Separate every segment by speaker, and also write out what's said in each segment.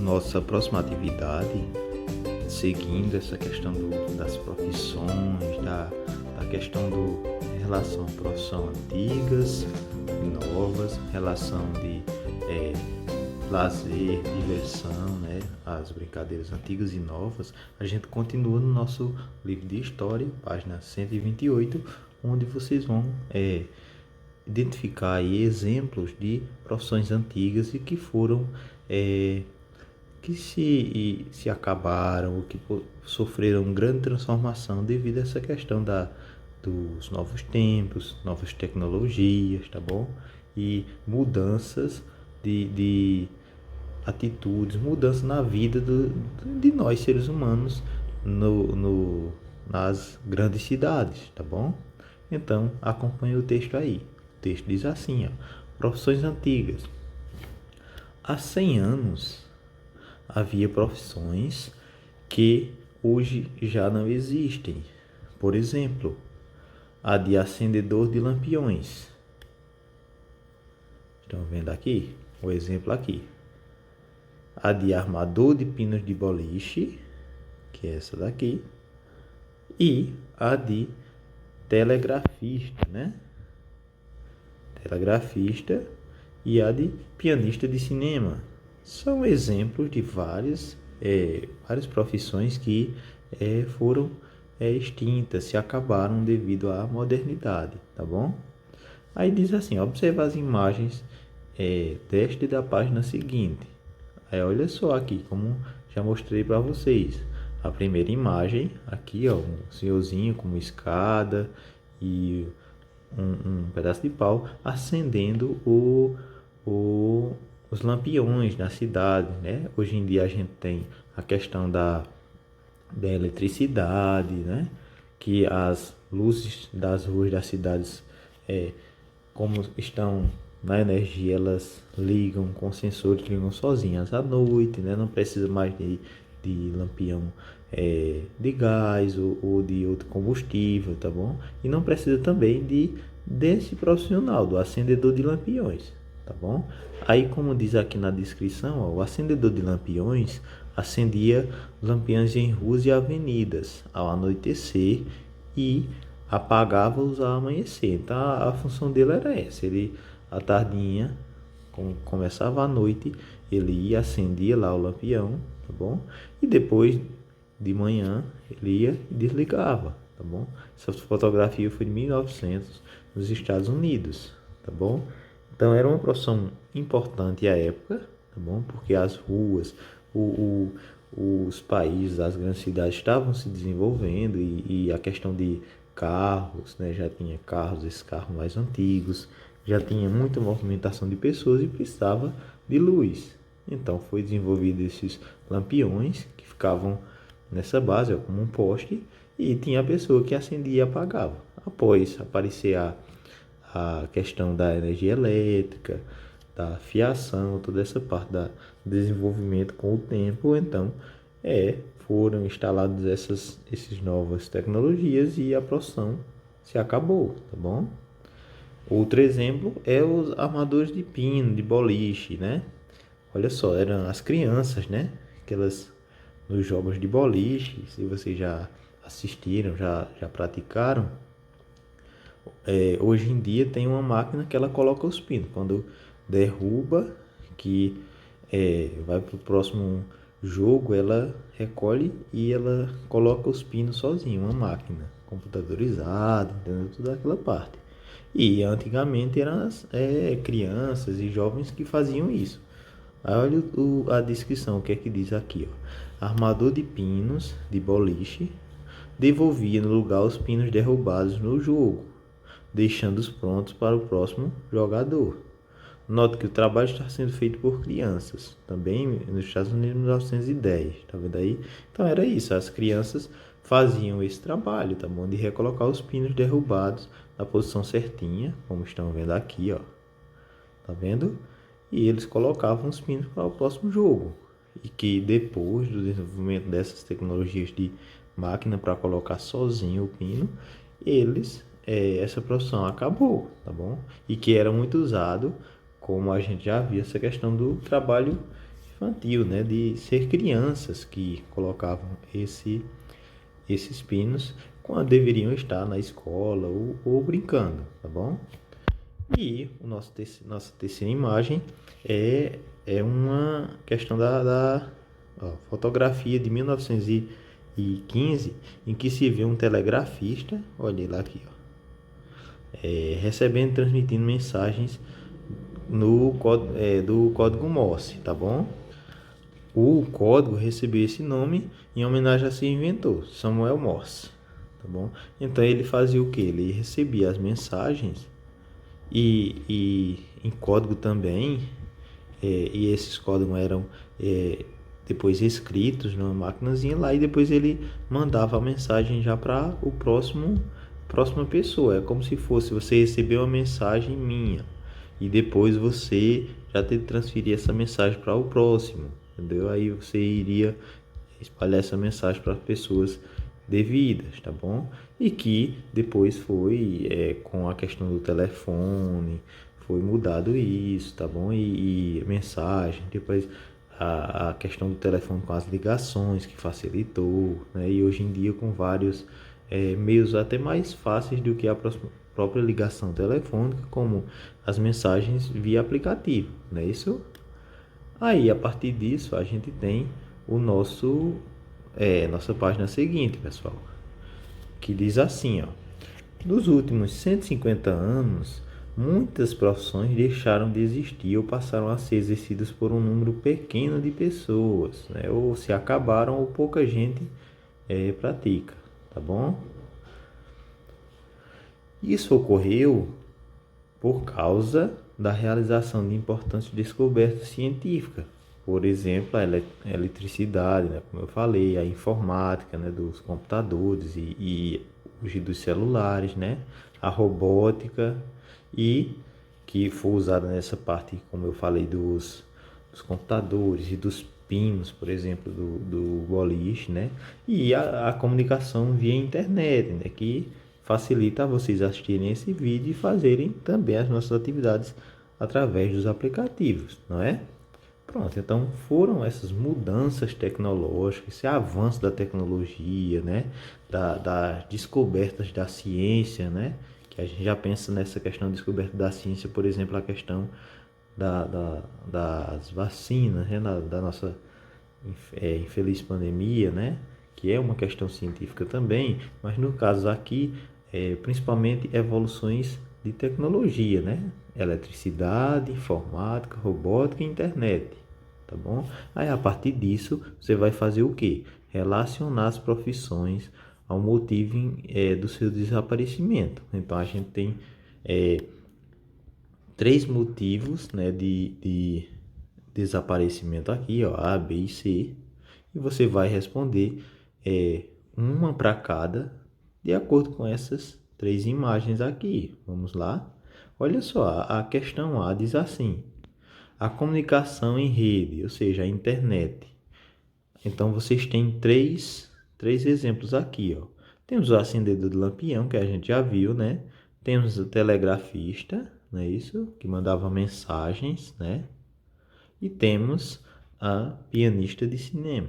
Speaker 1: nossa próxima atividade, seguindo essa questão das profissões, da questão em relação à profissão antigas e novas, relação de lazer, diversão, né? As brincadeiras antigas e novas, a gente continua no nosso livro de história, página 128, onde vocês vão identificar aí exemplos de profissões antigas e que foram que se acabaram ou que sofreram grande transformação devido a essa questão dos novos tempos, novas tecnologias, tá bom? E mudanças de atitudes, mudanças na vida de nós seres humanos nas grandes cidades, tá bom? Então, acompanhe o texto aí. O texto diz assim, ó: profissões antigas. Há 100 anos havia profissões que hoje já não existem. Por exemplo, a de acendedor de lampiões. Estão vendo aqui? O exemplo aqui. A de armador de pinos de boliche, que é essa daqui. E a de telegrafista, né? Telegrafista e a de pianista de cinema. São exemplos de várias profissões que foram extintas, se acabaram devido à modernidade, tá bom? Aí diz assim, observa as imagens desta e da página seguinte. Aí olha só aqui, como já mostrei para vocês. A primeira imagem, aqui ó, um senhorzinho com uma escada e um pedaço de pau acendendo os lampiões na cidade, né? Hoje em dia a gente tem a questão da eletricidade, né? Que as luzes das ruas das cidades, como estão na energia, elas ligam com sensores, ligam sozinhas à noite, né? Não precisa mais de lampião de gás ou de outro combustível, tá bom? E não precisa também desse profissional, do acendedor de lampiões, tá bom? Aí, como diz aqui na descrição, ó, o acendedor de lampiões acendia lampiões em ruas e avenidas ao anoitecer e apagava-os ao amanhecer. Então, a função dele era essa. Ele, à tardinha, começava a noite, ele ia, acendia lá o lampião, tá bom? E depois de manhã ele ia e desligava, tá bom? Essa fotografia foi de 1900 nos Estados Unidos, tá bom? Então era uma profissão importante à época, tá bom? Porque as ruas, os países, as grandes cidades estavam se desenvolvendo e a questão de carros, né? Já tinha carros, esses carros mais antigos, já tinha muita movimentação de pessoas e precisava de luz. Então foi desenvolvido esses lampiões que ficavam nessa base, ó, como um poste, e tinha a pessoa que acendia e apagava. Após aparecer a questão da energia elétrica, da fiação, toda essa parte do desenvolvimento com o tempo, então foram instaladas essas novas tecnologias e a profissão se acabou, tá bom? Outro exemplo é os armadores de pino, de boliche, né? Olha só, eram as crianças, né? Aquelas nos jogos de boliche, se vocês já assistiram, já praticaram. Hoje em dia tem uma máquina que ela coloca os pinos. Quando derruba, que vai para o próximo jogo, ela recolhe e ela coloca os pinos sozinha, uma máquina computadorizada, entendeu? Toda aquela parte. E antigamente eram as crianças e jovens que faziam isso. Aí olha a descrição, o que é que diz aqui, ó. Armador de pinos de boliche devolvia no lugar os pinos derrubados no jogo, deixando-os prontos para o próximo jogador. Note que o trabalho está sendo feito por crianças, também nos Estados Unidos em 1910, tá vendo aí? Então era isso, as crianças faziam esse trabalho, tá bom? De recolocar os pinos derrubados na posição certinha, como estão vendo aqui, ó. Tá vendo? E eles colocavam os pinos para o próximo jogo. E que depois do desenvolvimento dessas tecnologias de máquina para colocar sozinho o pino, essa profissão acabou, tá bom? E que era muito usado, como a gente já viu, essa questão do trabalho infantil, né? De ser crianças que colocavam esses pinos quando deveriam estar na escola ou brincando, tá bom? E nossa terceira imagem é uma questão da fotografia de 1915, em que se vê um telegrafista, olha lá aqui, ó, recebendo e transmitindo mensagens do código Morse, tá bom? O código recebeu esse nome em homenagem a seu inventor, Samuel Morse, tá bom? Então ele fazia o que? Ele recebia as mensagens e em código também, e esses códigos eram depois escritos numa maquinazinha lá, e depois ele mandava a mensagem já para o próxima pessoa. É como se fosse você receber uma mensagem minha e depois você já ter que transferir essa mensagem para o próximo, entendeu? Aí você iria espalhar essa mensagem para as pessoas devidas, tá bom? E que depois foi com a questão do telefone, foi mudado isso, tá bom? E mensagem, depois a questão do telefone com as ligações, que facilitou, né? E hoje em dia com vários meios até mais fáceis do que a própria ligação telefônica, como as mensagens via aplicativo, não é isso? Aí, a partir disso, a gente tem o nossa página seguinte, pessoal, que diz assim, ó: nos últimos 150 anos, muitas profissões deixaram de existir ou passaram a ser exercidas por um número pequeno de pessoas, né? Ou se acabaram ou pouca gente pratica, tá bom? Isso ocorreu por causa da realização de importantes descobertas científicas. Por exemplo, a eletricidade, né, como eu falei, a informática, né, dos computadores e os dos celulares, né, a robótica, e que foi usada nessa parte, como eu falei, dos computadores e dos pinos, por exemplo, do boliche, né, e a comunicação via internet, né, que facilita vocês assistirem esse vídeo e fazerem também as nossas atividades através dos aplicativos, não é? Pronto, então foram essas mudanças tecnológicas, esse avanço da tecnologia, né? Das descobertas da ciência, né? Que a gente já pensa nessa questão de descoberta da ciência, por exemplo, a questão das vacinas, né? Da nossa infeliz pandemia, né? Que é uma questão científica também, mas no caso aqui, principalmente evoluções de tecnologia, né? Eletricidade, informática, robótica e internet, tá bom? Aí a partir disso, você vai fazer o quê? Relacionar as profissões ao motivo do seu desaparecimento. Então a gente tem três motivos, né, de desaparecimento aqui, ó, A, B e C, e você vai responder uma para cada, de acordo com essas três imagens aqui. Vamos lá? Olha só, a questão A diz assim: a comunicação em rede, ou seja, a internet. Então vocês têm três exemplos aqui, ó. Temos o acendedor de lampião, que a gente já viu, né? Temos o telegrafista, não é isso? Que mandava mensagens, né? E temos a pianista de cinema,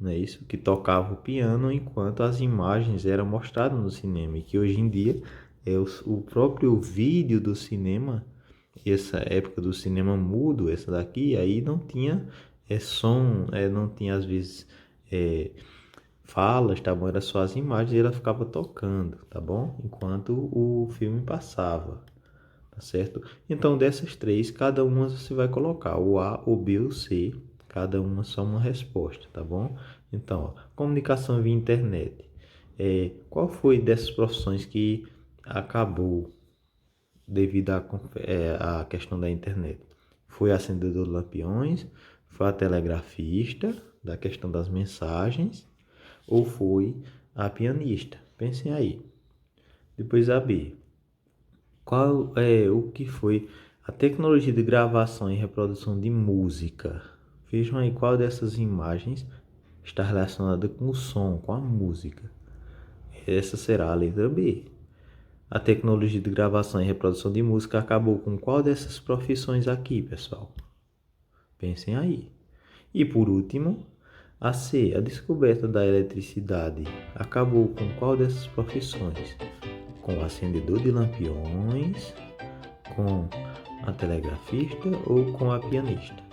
Speaker 1: não é isso? Que tocava o piano enquanto as imagens eram mostradas no cinema. E que hoje em dia é o próprio vídeo do cinema, essa época do cinema mudo, essa daqui, aí não tinha som, não tinha às vezes falas, tá bom? Era só as imagens e ela ficava tocando, tá bom? Enquanto o filme passava. Tá certo? Então, dessas três, cada uma você vai colocar o A, o B ou o C, cada uma só uma resposta, tá bom? Então, ó, comunicação via internet. Qual foi dessas profissões que acabou devido à questão da internet? Foi acendedor de lampiões, foi a telegrafista, da questão das mensagens, ou foi a pianista? Pensem aí. Depois a B. Qual é o que foi a tecnologia de gravação e reprodução de música? Vejam aí qual dessas imagens está relacionada com o som, com a música. Essa será a letra B. A tecnologia de gravação e reprodução de música acabou com qual dessas profissões aqui, pessoal? Pensem aí. E por último, a C. A descoberta da eletricidade acabou com qual dessas profissões? Com o acendedor de lampiões, com a telegrafista ou com a pianista?